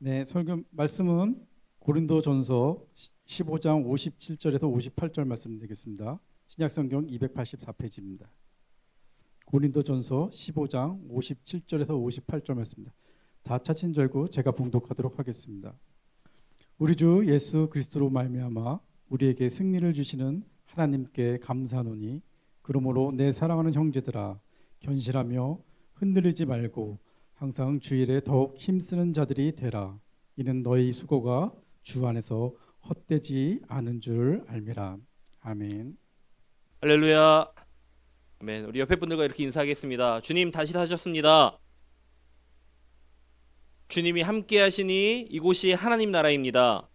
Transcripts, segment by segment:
네, 설교 말씀은 고린도전서 15장 57절에서 58절 말씀 되겠습니다. 신약성경 284페이지입니다. 고린도전서 15장 57절에서 58절 말씀입니다. 다 찾은 줄 알고 제가 봉독하도록 하겠습니다. 우리 주 예수 그리스도로 말미암아 우리에게 승리를 주시는 하나님께 감사하노니 그러므로 내 사랑하는 형제들아 견실하며 흔들리지 말고 항상 주일에 더욱 힘쓰는 자들이 되라. 이는 너희 수고가 주 안에서 헛되지 않은 줄 알미라. 아멘. 할렐루야. 아멘. 우리 옆에 분들과 이렇게 인사하겠습니다. 주님 다시 사셨습니다. 주님이 함께 하시니 이곳이 하나님 나라입니다.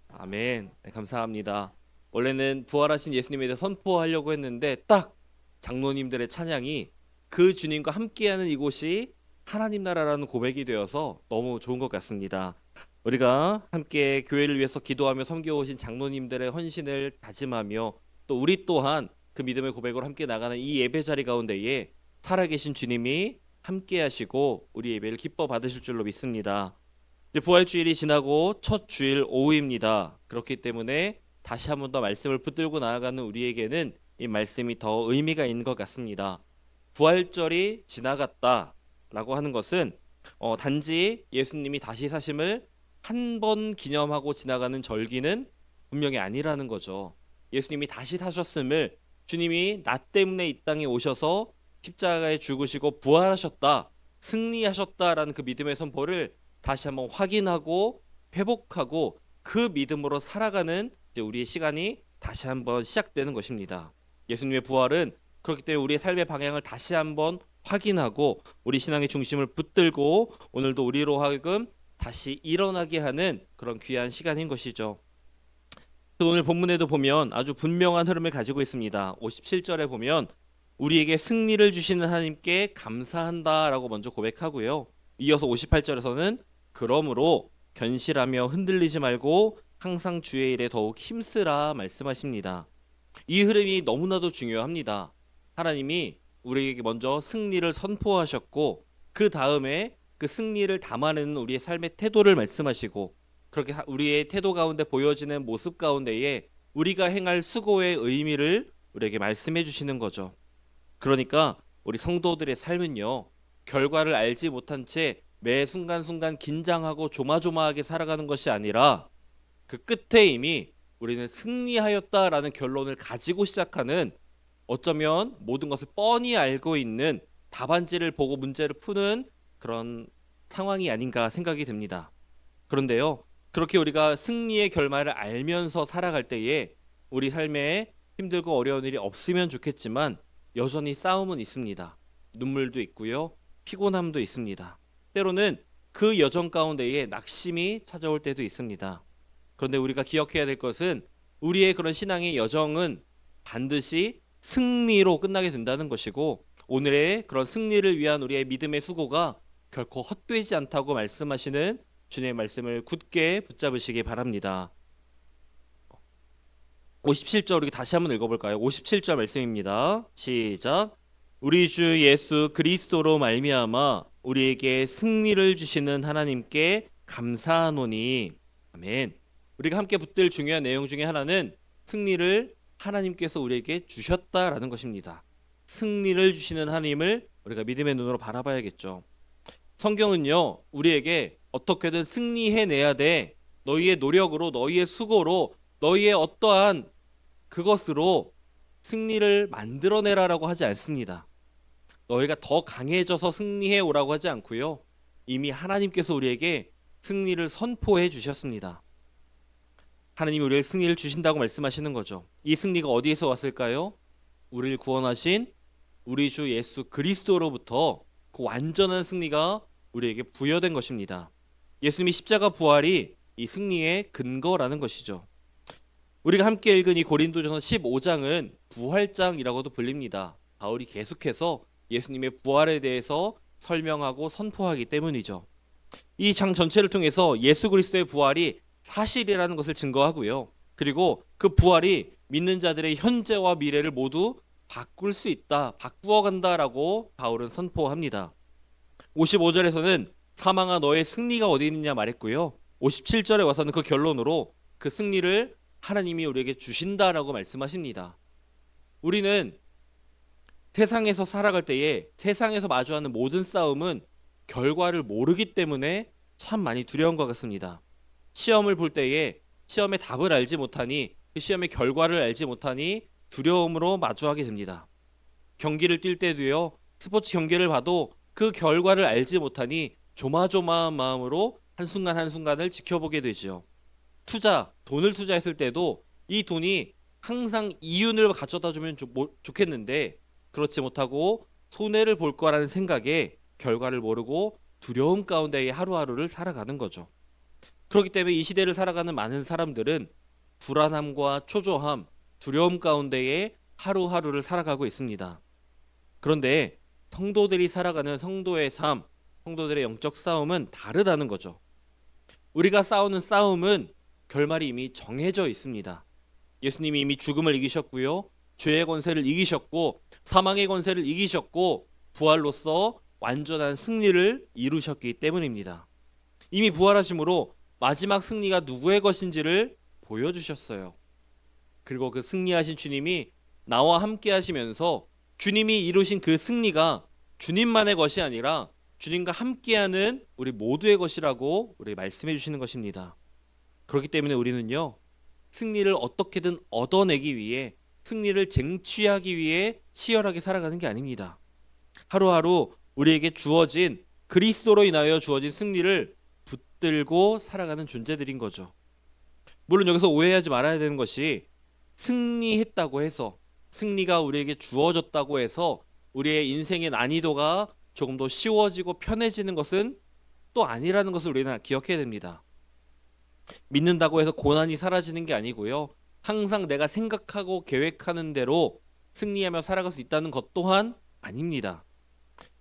아멘. 네, 감사합니다. 원래는 부활하신 예수님에 대해 선포하려고 했는데 딱 장로님들의 찬양이 그 주님과 함께하는 이곳이 하나님 나라라는 고백이 되어서 너무 좋은 것 같습니다. 우리가 함께 교회를 위해서 기도하며 섬겨오신 장로님들의 헌신을 다짐하며 또 우리 또한 그 믿음의 고백으로 함께 나가는 이 예배 자리 가운데에 살아계신 주님이 함께 하시고 우리 예배를 기뻐 받으실 줄로 믿습니다. 이제 부활주일이 지나고 첫 주일 오후입니다. 그렇기 때문에 다시 한 번 더 말씀을 붙들고 나아가는 우리에게는 이 말씀이 더 의미가 있는 것 같습니다. 부활절이 지나갔다라고 하는 것은 단지 예수님이 다시 사심을 한 번 기념하고 지나가는 절기는 분명히 아니라는 거죠. 예수님이 다시 사셨음을 주님이 나 때문에 이 땅에 오셔서 십자가에 죽으시고 부활하셨다, 승리하셨다라는 그 믿음의 선포를 다시 한번 확인하고 회복하고 그 믿음으로 살아가는 이제 우리의 시간이 다시 한번 시작되는 것입니다. 예수님의 부활은 그렇기 때문에 우리의 삶의 방향을 다시 한번 확인하고 우리 신앙의 중심을 붙들고 오늘도 우리로 하여금 다시 일어나게 하는 그런 귀한 시간인 것이죠. 오늘 본문에도 보면 아주 분명한 흐름을 가지고 있습니다. 57절에 보면 우리에게 승리를 주시는 하나님께 감사한다라고 먼저 고백하고요. 이어서 58절에서는 그러므로 견실하며 흔들리지 말고 항상 주의 일에 더욱 힘쓰라 말씀하십니다. 이 흐름이 너무나도 중요합니다. 하나님이 우리에게 먼저 승리를 선포하셨고 그 다음에 그 승리를 담아내는 우리의 삶의 태도를 말씀하시고 그렇게 우리의 태도 가운데 보여지는 모습 가운데에 우리가 행할 수고의 의미를 우리에게 말씀해 주시는 거죠. 그러니까 우리 성도들의 삶은요, 결과를 알지 못한 채 매 순간순간 긴장하고 조마조마하게 살아가는 것이 아니라 그 끝에 이미 우리는 승리하였다라는 결론을 가지고 시작하는, 어쩌면 모든 것을 뻔히 알고 있는 답안지를 보고 문제를 푸는 그런 상황이 아닌가 생각이 듭니다. 그런데요, 그렇게 우리가 승리의 결말을 알면서 살아갈 때에 우리 삶에 힘들고 어려운 일이 없으면 좋겠지만 여전히 싸움은 있습니다. 눈물도 있고요, 피곤함도 있습니다. 때로는 그 여정 가운데에 낙심이 찾아올 때도 있습니다. 그런데 우리가 기억해야 될 것은 우리의 그런 신앙의 여정은 반드시 승리로 끝나게 된다는 것이고, 오늘의 그런 승리를 위한 우리의 믿음의 수고가 결코 헛되지 않다고 말씀하시는 주님의 말씀을 굳게 붙잡으시기 바랍니다. 57절 우리 다시 한번 읽어볼까요? 57절 말씀입니다. 시작. 우리 주 예수 그리스도로 말미암아 우리에게 승리를 주시는 하나님께 감사하노니. 아멘. 우리가 함께 붙들 중요한 내용 중에 하나는 승리를 하나님께서 우리에게 주셨다라는 것입니다. 승리를 주시는 하나님을 우리가 믿음의 눈으로 바라봐야겠죠. 성경은요, 우리에게 어떻게든 승리해내야 돼, 너희의 노력으로, 너희의 수고로, 너희의 어떠한 그것으로 승리를 만들어내라라고 하지 않습니다. 너희가 더 강해져서 승리해 오라고 하지 않고요, 이미 하나님께서 우리에게 승리를 선포해 주셨습니다. 하나님이 우리에게 승리를 주신다고 말씀하시는 거죠. 이 승리가 어디에서 왔을까요? 우리를 구원하신 우리 주 예수 그리스도로부터 그 완전한 승리가 우리에게 부여된 것입니다. 예수님의 십자가 부활이 이 승리의 근거라는 것이죠. 우리가 함께 읽은 이 고린도전서 15장은 부활장이라고도 불립니다. 바울이 계속해서 예수님의 부활에 대해서 설명하고 선포하기 때문이죠. 이 장 전체를 통해서 예수 그리스도의 부활이 사실이라는 것을 증거하고요, 그리고 그 부활이 믿는 자들의 현재와 미래를 모두 바꿀 수 있다, 바꾸어 간다라고 바울은 선포합니다. 55절에서는 사망아 너의 승리가 어디 있느냐 말했고요. 57절에 와서는 그 결론으로 그 승리를 하나님이 우리에게 주신다라고 말씀하십니다. 우리는 세상에서 살아갈 때에 세상에서 마주하는 모든 싸움은 결과를 모르기 때문에 참 많이 두려운 것 같습니다. 시험을 볼 때에 시험의 답을 알지 못하니 그 시험의 결과를 알지 못하니 두려움으로 마주하게 됩니다. 경기를 뛸 때도요. 스포츠 경기를 봐도 그 결과를 알지 못하니 조마조마한 마음으로 한순간 한순간을 지켜보게 되죠. 돈을 투자했을 때도 이 돈이 항상 이윤을 가져다 주면 좋겠는데 그렇지 못하고 손해를 볼 거라는 생각에 결과를 모르고 두려움 가운데의 하루하루를 살아가는 거죠. 그렇기 때문에 이 시대를 살아가는 많은 사람들은 불안함과 초조함, 두려움 가운데에 하루하루를 살아가고 있습니다. 그런데 성도들이 살아가는 성도의 삶, 성도들의 영적 싸움은 다르다는 거죠. 우리가 싸우는 싸움은 결말이 이미 정해져 있습니다. 예수님이 이미 죽음을 이기셨고요. 죄의 권세를 이기셨고 사망의 권세를 이기셨고 부활로서 완전한 승리를 이루셨기 때문입니다. 이미 부활하심으로 마지막 승리가 누구의 것인지를 보여주셨어요. 그리고 그 승리하신 주님이 나와 함께 하시면서 주님이 이루신 그 승리가 주님만의 것이 아니라 주님과 함께하는 우리 모두의 것이라고 우리 말씀해 주시는 것입니다. 그렇기 때문에 우리는요, 승리를 어떻게든 얻어내기 위해 승리를 쟁취하기 위해 치열하게 살아가는 게 아닙니다. 하루하루 우리에게 주어진 그리스도로 인하여 주어진 승리를 붙들고 살아가는 존재들인 거죠. 물론 여기서 오해하지 말아야 되는 것이 승리했다고 해서 승리가 우리에게 주어졌다고 해서 우리의 인생의 난이도가 조금 더 쉬워지고 편해지는 것은 또 아니라는 것을 우리는 기억해야 됩니다. 믿는다고 해서 고난이 사라지는 게 아니고요. 항상 내가 생각하고 계획하는 대로 승리하며 살아갈 수 있다는 것 또한 아닙니다.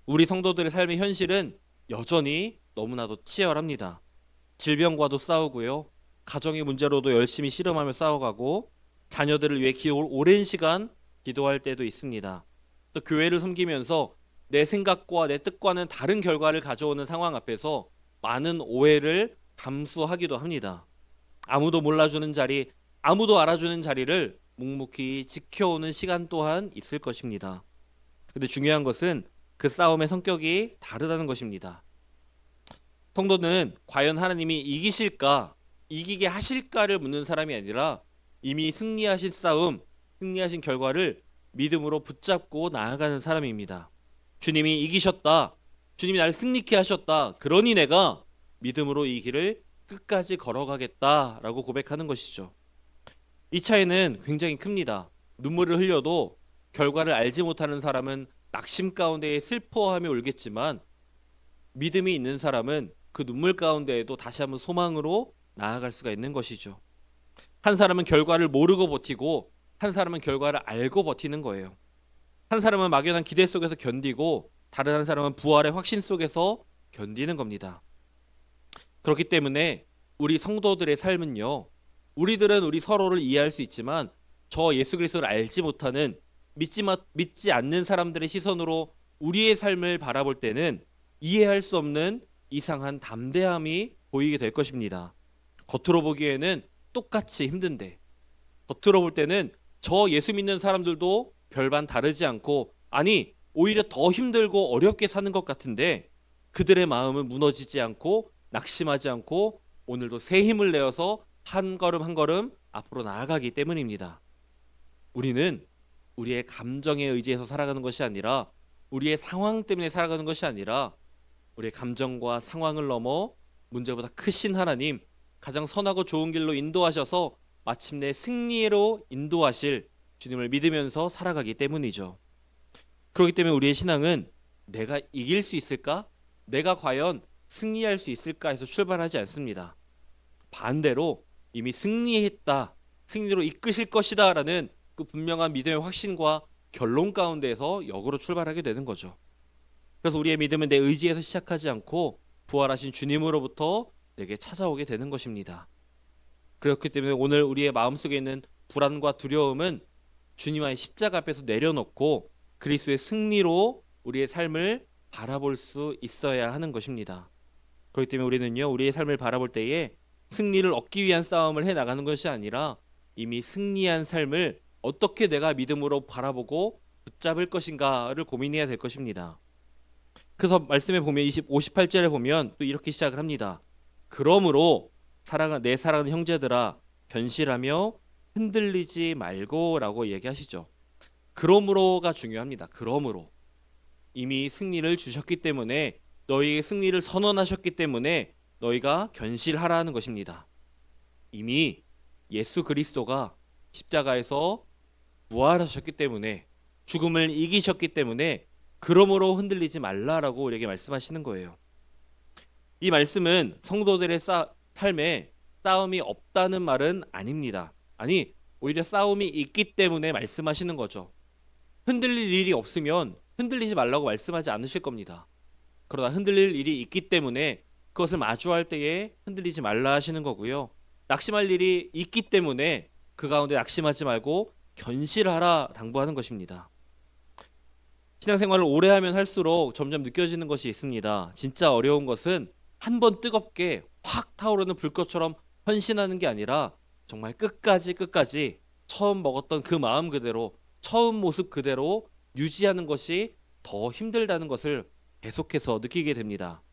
우리 성도들의 삶의 현실은 여전히 너무나도 치열합니다. 질병과도 싸우고요. 가정의 문제로도 열심히 씨름하며 싸워가고 자녀들을 위해 오랜 시간 기도할 때도 있습니다. 또 교회를 섬기면서 내 생각과 내 뜻과는 다른 결과를 가져오는 상황 앞에서 많은 오해를 감수하기도 합니다. 아무도 몰라주는 자리, 아무도 알아주는 자리를 묵묵히 지켜오는 시간 또한 있을 것입니다. 근데 중요한 것은 그 싸움의 성격이 다르다는 것입니다. 성도는 과연 하나님이 이기실까, 이기게 하실까를 묻는 사람이 아니라 이미 승리하신 싸움, 승리하신 결과를 믿음으로 붙잡고 나아가는 사람입니다. 주님이 이기셨다. 주님이 나를 승리케 하셨다. 그러니 내가 믿음으로 이 길을 끝까지 걸어가겠다라고 고백하는 것이죠. 이 차이는 굉장히 큽니다. 눈물을 흘려도 결과를 알지 못하는 사람은 낙심 가운데에 슬퍼하며 울겠지만 믿음이 있는 사람은 그 눈물 가운데에도 다시 한번 소망으로 나아갈 수가 있는 것이죠. 한 사람은 결과를 모르고 버티고 한 사람은 결과를 알고 버티는 거예요. 한 사람은 막연한 기대 속에서 견디고 다른 한 사람은 부활의 확신 속에서 견디는 겁니다. 그렇기 때문에 우리 성도들의 삶은요, 우리들은 우리 서로를 이해할 수 있지만 저 예수 그리스도를 알지 못하는 믿지 않는 사람들의 시선으로 우리의 삶을 바라볼 때는 이해할 수 없는 이상한 담대함이 보이게 될 것입니다. 겉으로 보기에는 똑같이 힘든데 겉으로 볼 때는 저 예수 믿는 사람들도 별반 다르지 않고 아니 오히려 더 힘들고 어렵게 사는 것 같은데 그들의 마음은 무너지지 않고 낙심하지 않고 오늘도 새 힘을 내어서 한 걸음 한 걸음 앞으로 나아가기 때문입니다. 우리는 우리의 감정에 의지해서 살아가는 것이 아니라 우리의 상황 때문에 살아가는 것이 아니라 우리의 감정과 상황을 넘어 문제보다 크신 하나님, 가장 선하고 좋은 길로 인도하셔서 마침내 승리로 인도하실 주님을 믿으면서 살아가기 때문이죠. 그렇기 때문에 우리의 신앙은 내가 이길 수 있을까? 내가 과연 승리할 수 있을까 해서 출발하지 않습니다. 반대로 이미 승리했다, 승리로 이끄실 것이다 라는 그 분명한 믿음의 확신과 결론 가운데에서 역으로 출발하게 되는 거죠. 그래서 우리의 믿음은 내 의지에서 시작하지 않고 부활하신 주님으로부터 내게 찾아오게 되는 것입니다. 그렇기 때문에 오늘 우리의 마음속에 있는 불안과 두려움은 주님의 십자가 앞에서 내려놓고 그리스도의 승리로 우리의 삶을 바라볼 수 있어야 하는 것입니다. 그렇기 때문에 우리는요, 우리의 삶을 바라볼 때에 승리를 얻기 위한 싸움을 해 나가는 것이 아니라 이미 승리한 삶을 어떻게 내가 믿음으로 바라보고 붙잡을 것인가를 고민해야 될 것입니다. 그래서 말씀에 보면 58절에 보면 또 이렇게 시작을 합니다. 그러므로 내 사랑하는 형제들아 견실하며 흔들리지 말고라고 얘기하시죠. 그러므로가 중요합니다. 그러므로 이미 승리를 주셨기 때문에 너희에게 승리를 선언하셨기 때문에 너희가 견실하라는 것입니다. 이미 예수 그리스도가 십자가에서 부활하셨기 때문에 죽음을 이기셨기 때문에 그러므로 흔들리지 말라라고 우리에게 말씀하시는 거예요. 이 말씀은 성도들의 삶에 싸움이 없다는 말은 아닙니다. 아니, 오히려 싸움이 있기 때문에 말씀하시는 거죠. 흔들릴 일이 없으면 흔들리지 말라고 말씀하지 않으실 겁니다. 그러나 흔들릴 일이 있기 때문에 그것을 마주할 때에 흔들리지 말라 하시는 거고요. 낙심할 일이 있기 때문에 그 가운데 낙심하지 말고 견실하라 당부하는 것입니다. 신앙생활을 오래 하면 할수록 점점 느껴지는 것이 있습니다. 진짜 어려운 것은 한 번 뜨겁게 확 타오르는 불꽃처럼 헌신하는 게 아니라 정말 끝까지 처음 먹었던 그 마음 그대로, 처음 모습 그대로 유지하는 것이 더 힘들다는 것을 계속해서 느끼게 됩니다.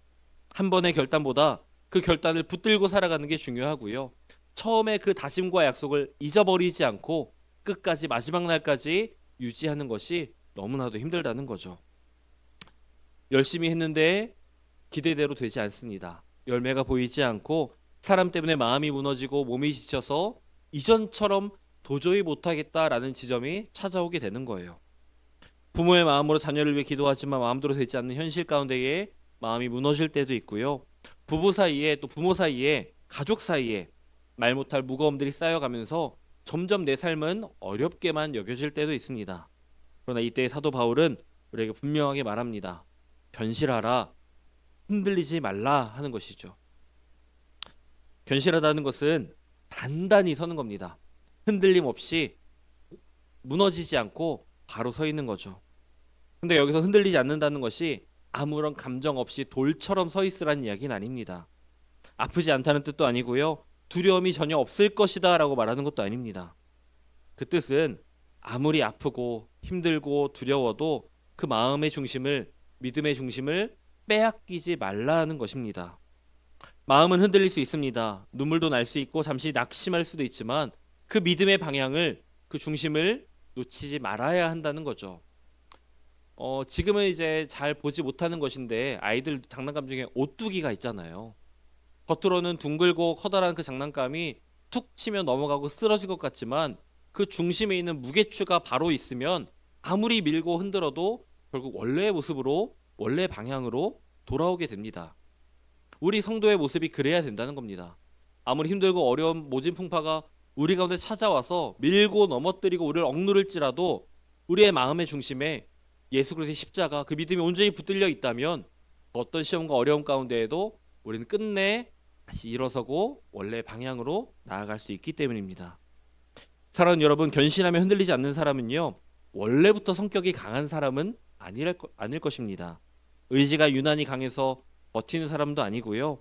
한 번의 결단보다 그 결단을 붙들고 살아가는 게 중요하고요. 처음에 그 다짐과 약속을 잊어버리지 않고 끝까지 마지막 날까지 유지하는 것이 너무나도 힘들다는 거죠. 열심히 했는데 기대대로 되지 않습니다. 열매가 보이지 않고 사람 때문에 마음이 무너지고 몸이 지쳐서 이전처럼 도저히 못하겠다라는 지점이 찾아오게 되는 거예요. 부모의 마음으로 자녀를 위해 기도하지만 마음대로 되지 않는 현실 가운데에 마음이 무너질 때도 있고요. 부부 사이에 또 부모 사이에 가족 사이에 말 못할 무거움들이 쌓여가면서 점점 내 삶은 어렵게만 여겨질 때도 있습니다. 그러나 이때 사도 바울은 우리에게 분명하게 말합니다. 견실하라, 흔들리지 말라 하는 것이죠. 견실하다는 것은 단단히 서는 겁니다. 흔들림 없이 무너지지 않고 바로 서 있는 거죠. 근데 여기서 흔들리지 않는다는 것이 아무런 감정 없이 돌처럼 서 있으라는 이야기는 아닙니다. 아프지 않다는 뜻도 아니고요. 두려움이 전혀 없을 것이다 라고 말하는 것도 아닙니다. 그 뜻은 아무리 아프고 힘들고 두려워도 그 마음의 중심을, 믿음의 중심을 빼앗기지 말라는 것입니다. 마음은 흔들릴 수 있습니다. 눈물도 날 수 있고 잠시 낙심할 수도 있지만 그 믿음의 방향을, 그 중심을 놓치지 말아야 한다는 거죠. 지금은 이제 잘 보지 못하는 것인데 아이들 장난감 중에 오뚜기가 있잖아요. 겉으로는 둥글고 커다란 그 장난감이 툭 치면 넘어가고 쓰러질 것 같지만 그 중심에 있는 무게추가 바로 있으면 아무리 밀고 흔들어도 결국 원래의 모습으로, 원래 방향으로 돌아오게 됩니다. 우리 성도의 모습이 그래야 된다는 겁니다. 아무리 힘들고 어려운 모진 풍파가 우리 가운데 찾아와서 밀고 넘어뜨리고 우리를 억누를지라도 우리의 마음의 중심에 예수 그리스도의 십자가, 그 믿음이 온전히 붙들려 있다면 어떤 시험과 어려움 가운데에도 우리는 끝내 다시 일어서고 원래 방향으로 나아갈 수 있기 때문입니다. 사랑하는 여러분, 견신하며 흔들리지 않는 사람은요, 원래부터 성격이 강한 사람은 아닐 것입니다. 의지가 유난히 강해서 버티는 사람도 아니고요.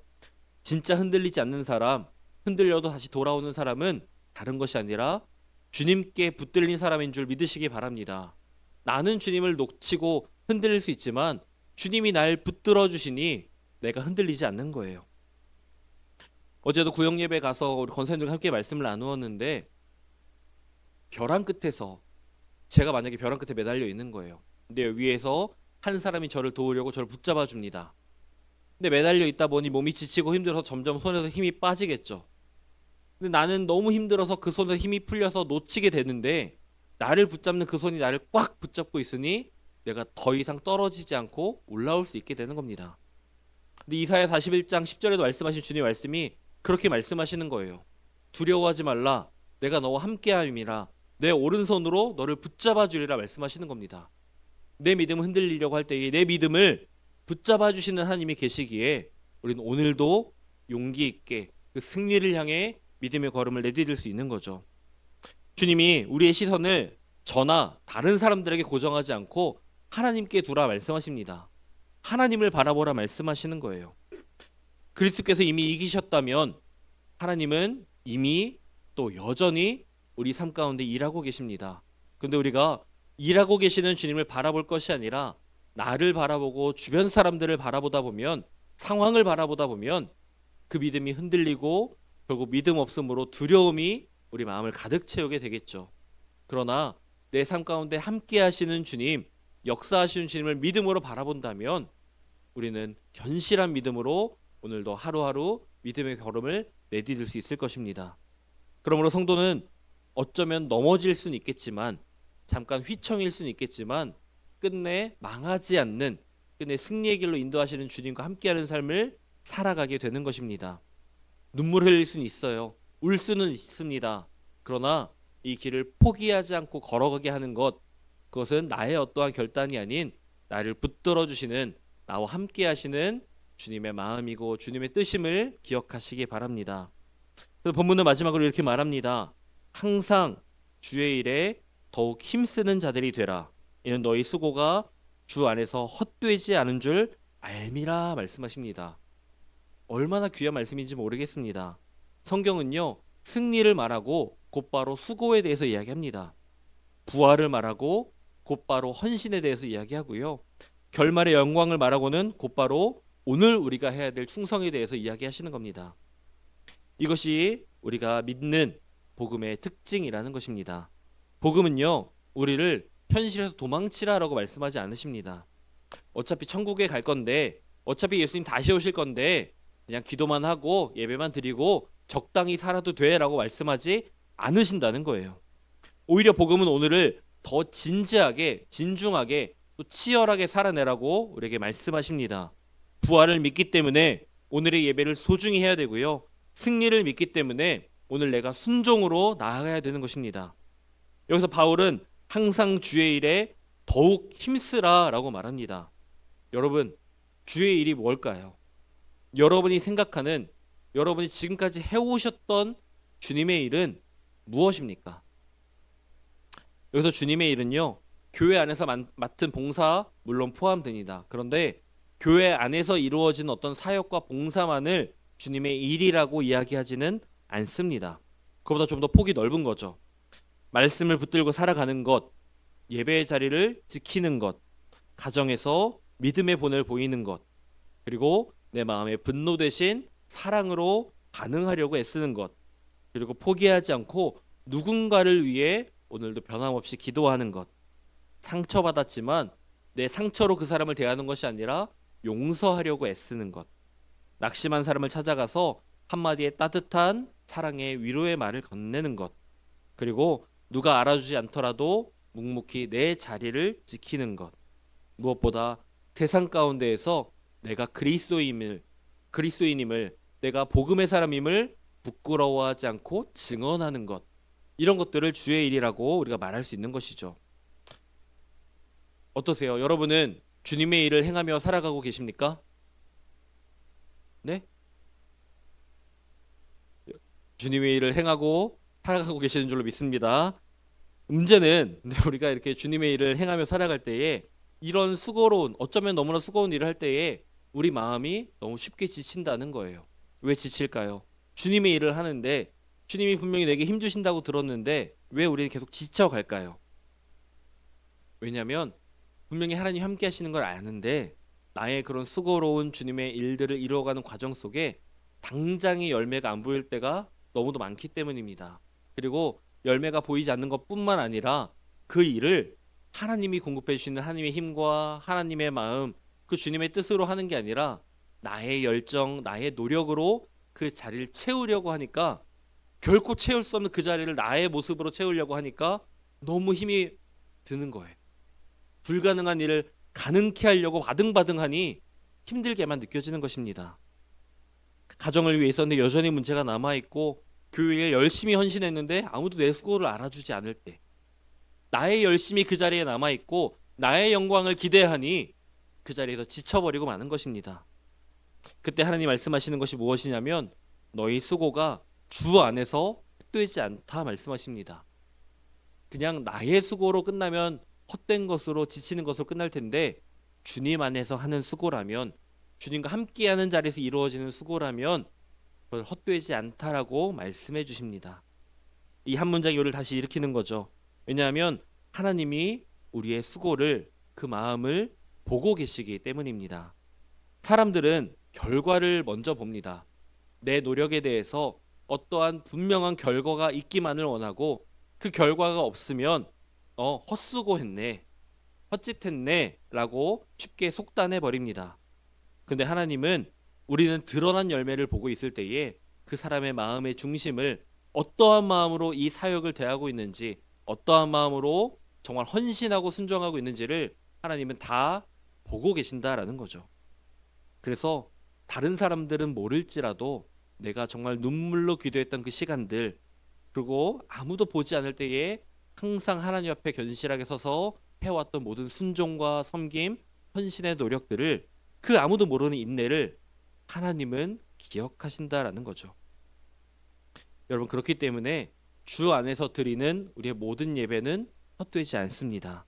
진짜 흔들리지 않는 사람, 흔들려도 다시 돌아오는 사람은 다른 것이 아니라 주님께 붙들린 사람인 줄 믿으시기 바랍니다. 나는 주님을 놓치고 흔들릴 수 있지만 주님이 날 붙들어 주시니 내가 흔들리지 않는 거예요. 어제도 구역 예배 가서 우리 권사님들과 함께 말씀을 나누었는데 벼랑 끝에서 제가 만약에 벼랑 끝에 매달려 있는 거예요. 근데 위에서 한 사람이 저를 도우려고 저를 붙잡아 줍니다. 근데 매달려 있다 보니 몸이 지치고 힘들어서 점점 손에서 힘이 빠지겠죠. 근데 나는 너무 힘들어서 그 손에 힘이 풀려서 놓치게 되는데 나를 붙잡는 그 손이 나를 꽉 붙잡고 있으니 내가 더 이상 떨어지지 않고 올라올 수 있게 되는 겁니다. 근데 이사야 41장 10절에도 말씀하신 주님의 말씀이 그렇게 말씀하시는 거예요. 두려워하지 말라. 내가 너와 함께함이라. 내 오른손으로 너를 붙잡아 주리라 말씀하시는 겁니다. 내 믿음을 흔들리려고 할 때에 내 믿음을 붙잡아 주시는 하나님이 계시기에 우리는 오늘도 용기 있게 그 승리를 향해 믿음의 걸음을 내디딜 수 있는 거죠. 주님이 우리의 시선을 저나 다른 사람들에게 고정하지 않고 하나님께 두라 말씀하십니다. 하나님을 바라보라 말씀하시는 거예요. 그리스도께서 이미 이기셨다면 하나님은 이미 또 여전히 우리 삶 가운데 일하고 계십니다. 그런데 우리가 일하고 계시는 주님을 바라볼 것이 아니라 나를 바라보고 주변 사람들을 바라보다 보면, 상황을 바라보다 보면 그 믿음이 흔들리고 결국 믿음 없음으로 두려움이 우리 마음을 가득 채우게 되겠죠. 그러나 내 삶 가운데 함께 하시는 주님, 역사하시는 주님을 믿음으로 바라본다면 우리는 견실한 믿음으로 오늘도 하루하루 믿음의 걸음을 내디딜 수 있을 것입니다. 그러므로 성도는 어쩌면 넘어질 수는 있겠지만, 잠깐 휘청일 수는 있겠지만 끝내 망하지 않는, 끝내 승리의 길로 인도하시는 주님과 함께하는 삶을 살아가게 되는 것입니다. 눈물 흘릴 수는 있어요. 울 수는 있습니다. 그러나 이 길을 포기하지 않고 걸어가게 하는 것, 그것은 나의 어떠한 결단이 아닌 나를 붙들어 주시는, 나와 함께 하시는 주님의 마음이고 주님의 뜻임을 기억하시기 바랍니다. 그래서 본문은 마지막으로 이렇게 말합니다. 항상 주의 일에 더욱 힘쓰는 자들이 되라. 이는 너희 수고가 주 안에서 헛되지 않은 줄 알미라 말씀하십니다. 얼마나 귀한 말씀인지 모르겠습니다. 성경은요, 승리를 말하고 곧바로 수고에 대해서 이야기합니다. 부활을 말하고 곧바로 헌신에 대해서 이야기하고요. 결말의 영광을 말하고는 곧바로 오늘 우리가 해야 될 충성에 대해서 이야기하시는 겁니다. 이것이 우리가 믿는 복음의 특징이라는 것입니다. 복음은요, 우리를 현실에서 도망치라라고 말씀하지 않으십니다. 어차피 천국에 갈 건데, 어차피 예수님 다시 오실 건데 그냥 기도만 하고 예배만 드리고 적당히 살아도 돼라고 말씀하지 않으신다는 거예요. 오히려 복음은 오늘을 더 진지하게, 진중하게, 또 치열하게 살아내라고 우리에게 말씀하십니다. 부활을 믿기 때문에 오늘의 예배를 소중히 해야 되고요. 승리를 믿기 때문에 오늘 내가 순종으로 나아가야 되는 것입니다. 여기서 바울은 항상 주의 일에 더욱 힘쓰라라고 말합니다. 여러분, 주의 일이 뭘까요? 여러분이 생각하는, 여러분이 지금까지 해오셨던 주님의 일은 무엇입니까? 여기서 주님의 일은요, 교회 안에서 맡은 봉사 물론 포함됩니다. 그런데 교회 안에서 이루어진 어떤 사역과 봉사만을 주님의 일이라고 이야기하지는 않습니다. 그보다 좀 더 폭이 넓은 거죠. 말씀을 붙들고 살아가는 것, 예배의 자리를 지키는 것, 가정에서 믿음의 본을 보이는 것, 그리고 내 마음에 분노 대신 사랑으로 반응하려고 애쓰는 것, 그리고 포기하지 않고 누군가를 위해 오늘도 변함없이 기도하는 것, 상처받았지만 내 상처로 그 사람을 대하는 것이 아니라 용서하려고 애쓰는 것, 낙심한 사람을 찾아가서 한마디의 따뜻한 사랑의 위로의 말을 건네는 것, 그리고 누가 알아주지 않더라도 묵묵히 내 자리를 지키는 것, 무엇보다 세상 가운데에서 내가 그리스도인임을, 내가 복음의 사람임을 부끄러워하지 않고 증언하는 것, 이런 것들을 주의 일이라고 우리가 말할 수 있는 것이죠. 어떠세요? 여러분은 주님의 일을 행하며 살아가고 계십니까? 네? 주님의 일을 행하고 살아가고 계시는 줄로 믿습니다. 문제는 우리가 이렇게 주님의 일을 행하며 살아갈 때에 이런 수고로운, 어쩌면 너무나 수고로운 일을 할 때에 우리 마음이 너무 쉽게 지친다는 거예요. 왜 지칠까요? 주님의 일을 하는데, 주님이 분명히 내게 힘 주신다고 들었는데 왜 우리는 계속 지쳐갈까요? 왜냐하면 분명히 하나님 함께 하시는 걸 아는데 나의 그런 수고로운 주님의 일들을 이루어가는 과정 속에 당장의 열매가 안 보일 때가 너무도 많기 때문입니다. 그리고 열매가 보이지 않는 것뿐만 아니라 그 일을 하나님이 공급해 주시는 하나님의 힘과 하나님의 마음, 그 주님의 뜻으로 하는 게 아니라 나의 열정, 나의 노력으로 그 자리를 채우려고 하니까, 결코 채울 수 없는 그 자리를 나의 모습으로 채우려고 하니까 너무 힘이 드는 거예요. 불가능한 일을 가능케 하려고 바등바등하니 힘들게만 느껴지는 것입니다. 가정을 위해 있었는데 여전히 문제가 남아있고, 교회에 열심히 헌신했는데 아무도 내 수고를 알아주지 않을 때, 나의 열심이 그 자리에 남아있고 나의 영광을 기대하니 그 자리에서 지쳐버리고 마는 것입니다. 그때 하나님 말씀하시는 것이 무엇이냐면 너희 수고가 주 안에서 헛되지 않다 말씀하십니다. 그냥 나의 수고로 끝나면 헛된 것으로, 지치는 것으로 끝날 텐데 주님 안에서 하는 수고라면, 주님과 함께하는 자리에서 이루어지는 수고라면 그걸 헛되지 않다라고 말씀해 주십니다. 이 한 문장이 우리를 다시 일으키는 거죠. 왜냐하면 하나님이 우리의 수고를, 그 마음을 보고 계시기 때문입니다. 사람들은 결과를 먼저 봅니다. 내 노력에 대해서 어떠한 분명한 결과가 있기만을 원하고, 그 결과가 없으면 헛수고했네, 헛짓했네 라고 쉽게 속단해 버립니다. 근데 하나님은 우리는 드러난 열매를 보고 있을 때에 그 사람의 마음의 중심을, 어떠한 마음으로 이 사역을 대하고 있는지, 어떠한 마음으로 정말 헌신하고 순종하고 있는지를 하나님은 다 보고 계신다라는 거죠. 그래서 다른 사람들은 모를지라도 내가 정말 눈물로 기도했던 그 시간들, 그리고 아무도 보지 않을 때에 항상 하나님 앞에 견실하게 서서 해왔던 모든 순종과 섬김, 헌신의 노력들을, 그 아무도 모르는 인내를 하나님은 기억하신다라는 거죠. 여러분, 그렇기 때문에 주 안에서 드리는 우리의 모든 예배는 헛되지 않습니다.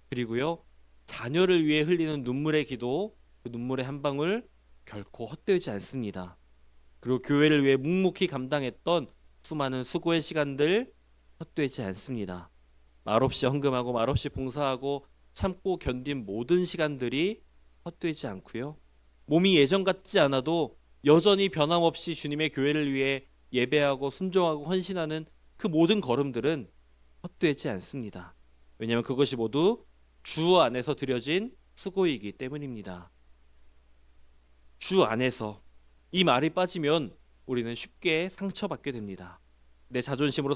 그리고요, 자녀를 위해 흘리는 눈물의 기도, 그 눈물의 한 방울 결코 헛되지 않습니다. 그리고 교회를 위해 묵묵히 감당했던 수많은 수고의 시간들 헛되지 않습니다. 말없이 헌금하고 말없이 봉사하고 참고 견딘 모든 시간들이 헛되지 않고요. 몸이 예전 같지 않아도 여전히 변함없이 주님의 교회를 위해 예배하고 순종하고 헌신하는 그 모든 걸음들은 헛되지 않습니다. 왜냐하면 그것이 모두 주 안에서 드려진 수고이기 때문입니다. 주 안에서, 이 말이 빠지면 우리는 쉽게 상처받게 됩니다. 내 자존심으로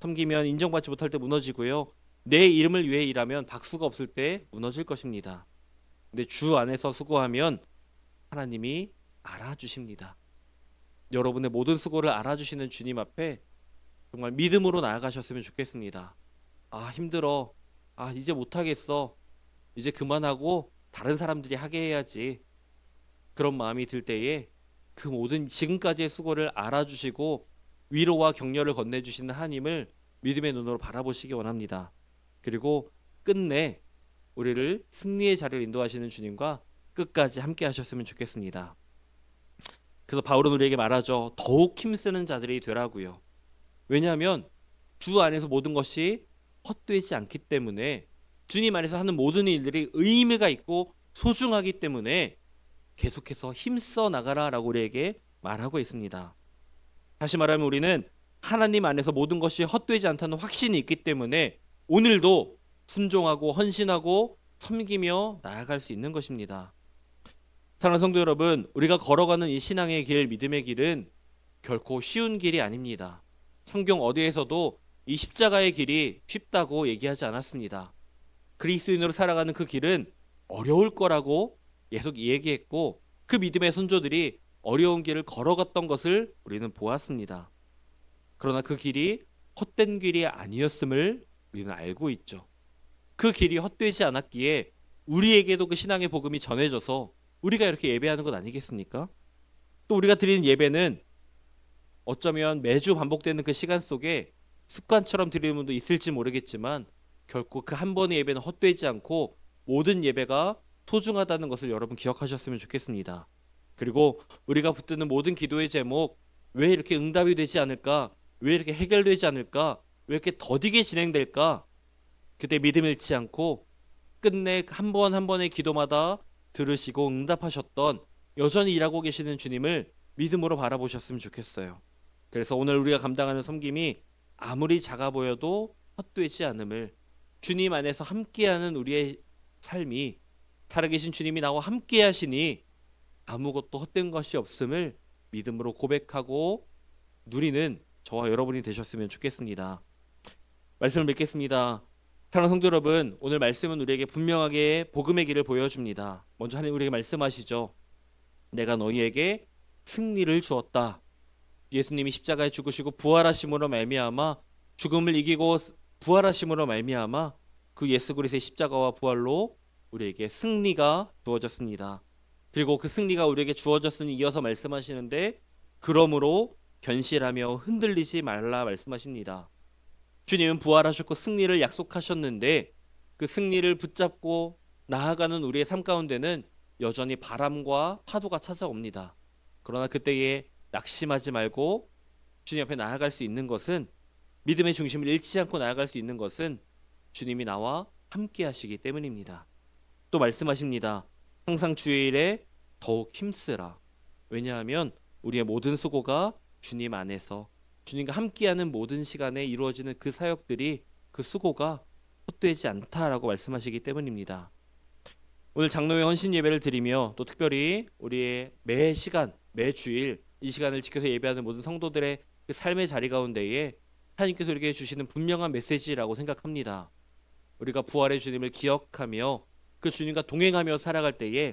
섬기면 인정받지 못할 때 무너지고요. 내 이름을 위해 일하면 박수가 없을 때 무너질 것입니다. 근데 주 안에서 수고하면 하나님이 알아주십니다. 여러분의 모든 수고를 알아주시는 주님 앞에 정말 믿음으로 나아가셨으면 좋겠습니다. 아, 힘들어. 아, 이제 못하겠어. 이제 그만하고 다른 사람들이 하게 해야지. 그런 마음이 들 때에 그 모든 지금까지의 수고를 알아주시고 위로와 격려를 건네주시는 하나님을 믿음의 눈으로 바라보시기 원합니다. 그리고 끝내 우리를 승리의 자리를 인도하시는 주님과 끝까지 함께 하셨으면 좋겠습니다. 그래서 바울은 우리에게 말하죠. 더욱 힘쓰는 자들이 되라고요. 왜냐하면 주 안에서 모든 것이 헛되지 않기 때문에, 주님 안에서 하는 모든 일들이 의미가 있고 소중하기 때문에 계속해서 힘써 나가라라고 우리에게 말하고 있습니다. 다시 말하면 우리는 하나님 안에서 모든 것이 헛되지 않다는 확신이 있기 때문에 오늘도 순종하고 헌신하고 섬기며 나아갈 수 있는 것입니다. 사랑하는 성도 여러분, 우리가 걸어가는 이 신앙의 길, 믿음의 길은 결코 쉬운 길이 아닙니다. 성경 어디에서도 이 십자가의 길이 쉽다고 얘기하지 않았습니다. 그리스도인으로 살아가는 그 길은 어려울 거라고 계속 얘기했고, 그 믿음의 선조들이 어려운 길을 걸어갔던 것을 우리는 보았습니다. 그러나 그 길이 헛된 길이 아니었음을 우리는 알고 있죠. 그 길이 헛되지 않았기에 우리에게도 그 신앙의 복음이 전해져서 우리가 이렇게 예배하는 것 아니겠습니까? 또 우리가 드리는 예배는 어쩌면 매주 반복되는 그 시간 속에 습관처럼 드리는 분도 있을지 모르겠지만, 결코 그 한 번의 예배는 헛되지 않고 모든 예배가 소중하다는 것을 여러분 기억하셨으면 좋겠습니다. 그리고 우리가 붙드는 모든 기도의 제목, 왜 이렇게 응답이 되지 않을까? 왜 이렇게 해결되지 않을까? 왜 이렇게 더디게 진행될까? 그때 믿음 잃지 않고 끝내 한 번 한 번의 기도마다 들으시고 응답하셨던, 여전히 일하고 계시는 주님을 믿음으로 바라보셨으면 좋겠어요. 그래서 오늘 우리가 감당하는 섬김이 아무리 작아 보여도 헛되지 않음을, 주님 안에서 함께하는 우리의 삶이, 살아계신 주님이 나와 함께 하시니 아무것도 헛된 것이 없음을 믿음으로 고백하고 누리는 저와 여러분이 되셨으면 좋겠습니다. 말씀을 맺겠습니다. 사랑하는 성도 여러분, 오늘 말씀은 우리에게 분명하게 복음의 길을 보여줍니다. 먼저 하나님 우리에게 말씀하시죠. 내가 너희에게 승리를 주었다. 예수님이 십자가에 죽으시고 부활하심으로 말미암아, 죽음을 이기고 부활하심으로 말미암아 그 예수 그리스도의 십자가와 부활로 우리에게 승리가 주어졌습니다. 그리고 그 승리가 우리에게 주어졌으니 이어서 말씀하시는데, 그러므로 견실하며 흔들리지 말라 말씀하십니다. 주님은 부활하셨고 승리를 약속하셨는데 그 승리를 붙잡고 나아가는 우리의 삶 가운데는 여전히 바람과 파도가 찾아옵니다. 그러나 그때에 낙심하지 말고 주님 앞에 나아갈 수 있는 것은, 믿음의 중심을 잃지 않고 나아갈 수 있는 것은 주님이 나와 함께 하시기 때문입니다. 또 말씀하십니다. 항상 주의 일에 더욱 힘쓰라. 왜냐하면 우리의 모든 수고가 주님 안에서, 주님과 함께하는 모든 시간에 이루어지는 그 사역들이, 그 수고가 헛되지 않다라고 말씀하시기 때문입니다. 오늘 장로회 헌신 예배를 드리며 또 특별히 우리의 매 시간, 매 주일 이 시간을 지켜서 예배하는 모든 성도들의 그 삶의 자리 가운데에 하나님께서 우리에게 주시는 분명한 메시지라고 생각합니다. 우리가 부활의 주님을 기억하며 그 주님과 동행하며 살아갈 때에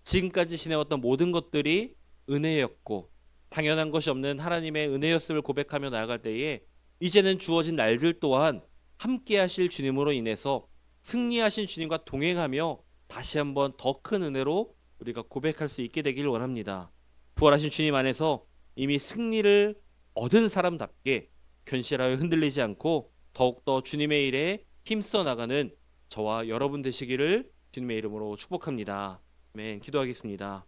지금까지 지내왔던 모든 것들이 은혜였고 당연한 것이 없는 하나님의 은혜였음을 고백하며 나아갈 때에 이제는 주어진 날들 또한 함께 하실 주님으로 인해서 승리하신 주님과 동행하며 다시 한번 더 큰 은혜로 우리가 고백할 수 있게 되기를 원합니다. 부활하신 주님 안에서 이미 승리를 얻은 사람답게 견실하여 흔들리지 않고 더욱더 주님의 일에 힘써 나가는 저와 여러분 되시기를 주님의 이름으로 축복합니다. 아멘. 기도하겠습니다.